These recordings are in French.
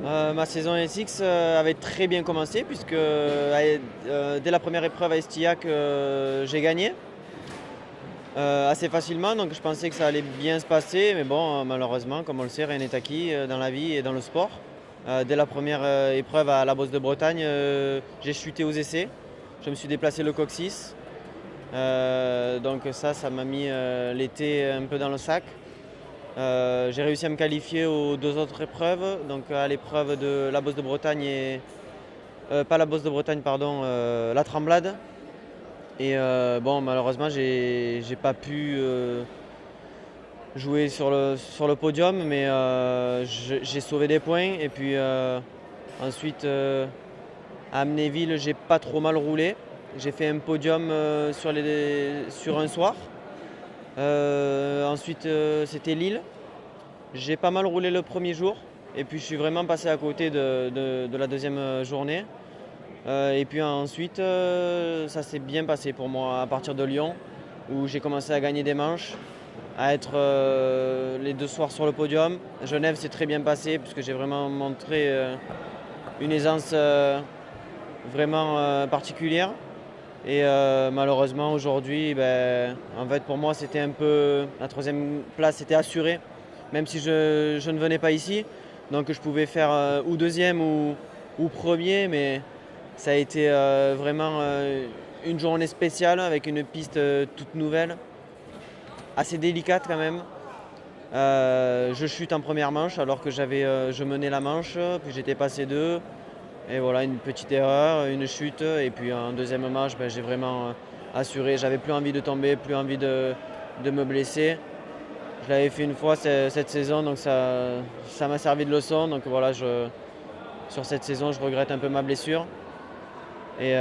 Ma saison SX avait très bien commencé puisque dès la première épreuve à Estillac, j'ai gagné assez facilement. Donc je pensais que ça allait bien se passer. Mais bon, malheureusement, comme on le sait, rien n'est acquis dans la vie et dans le sport. Dès la première épreuve à la Bosse de Bretagne, j'ai chuté aux essais. Je me suis déplacé le coccyx. Donc ça m'a mis l'été un peu dans le sac. J'ai réussi à me qualifier aux deux autres épreuves, donc à l'épreuve de la Bosse de Bretagne et pas la Bosse de Bretagne, pardon, la Tremblade. Et bon, malheureusement, j'ai pas pu jouer sur le podium, mais j'ai sauvé des points. Et puis ensuite, à Amnéville, j'ai pas trop mal roulé. J'ai fait un podium sur un soir. Ensuite, c'était Lille. J'ai pas mal roulé le premier jour. Et puis, je suis vraiment passé à côté de la deuxième journée. Et puis ensuite, ça s'est bien passé pour moi à partir de Lyon, où j'ai commencé à gagner des manches, à être les deux soirs sur le podium. Genève s'est très bien passé, puisque j'ai vraiment montré une aisance vraiment particulière. Et malheureusement aujourd'hui, en fait pour moi c'était un peu la troisième place était assurée, même si je ne venais pas ici. Donc je pouvais faire ou deuxième ou premier, mais ça a été vraiment une journée spéciale avec une piste toute nouvelle, assez délicate quand même. Je chute en première manche alors que je menais la manche, puis j'étais passé deux. Et voilà, une petite erreur, une chute. Et puis en deuxième match, j'ai vraiment assuré. J'avais plus envie de tomber, plus envie de me blesser. Je l'avais fait une fois cette saison, donc ça m'a servi de leçon. Donc voilà, sur cette saison, je regrette un peu ma blessure. Et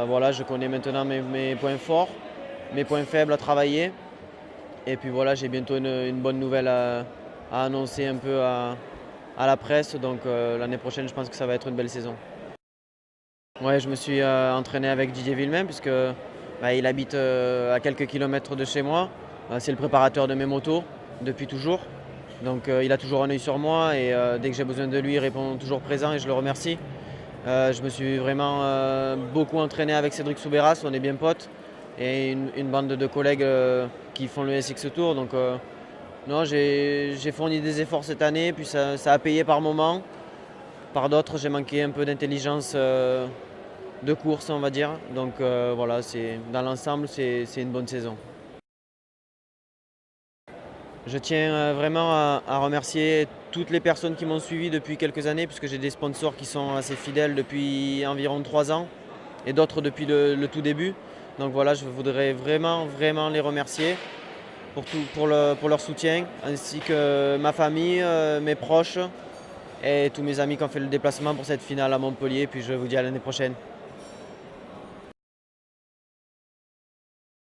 voilà, je connais maintenant mes points forts, mes points faibles à travailler. Et puis voilà, j'ai bientôt une bonne nouvelle à annoncer un peu à la presse. Donc l'année prochaine, je pense que ça va être une belle saison. Ouais, je me suis entraîné avec Didier Villemain puisque il habite à quelques kilomètres de chez moi. C'est le préparateur de mes motos depuis toujours. Donc il a toujours un œil sur moi et dès que j'ai besoin de lui, il répond toujours présent et je le remercie. Je me suis vraiment beaucoup entraîné avec Cédric Soubeyras, on est bien potes, et une bande de collègues qui font le SX Tour. Donc non, j'ai fourni des efforts cette année, puis ça a payé par moments. Par d'autres, j'ai manqué un peu d'intelligence de course, on va dire. Donc voilà, dans l'ensemble, c'est une bonne saison. Je tiens vraiment à remercier toutes les personnes qui m'ont suivi depuis quelques années, puisque j'ai des sponsors qui sont assez fidèles depuis environ 3 ans et d'autres depuis le tout début. Donc voilà, je voudrais vraiment les remercier pour leur soutien, ainsi que ma famille, mes proches et tous mes amis qui ont fait le déplacement pour cette finale à Montpellier. Puis je vous dis à l'année prochaine.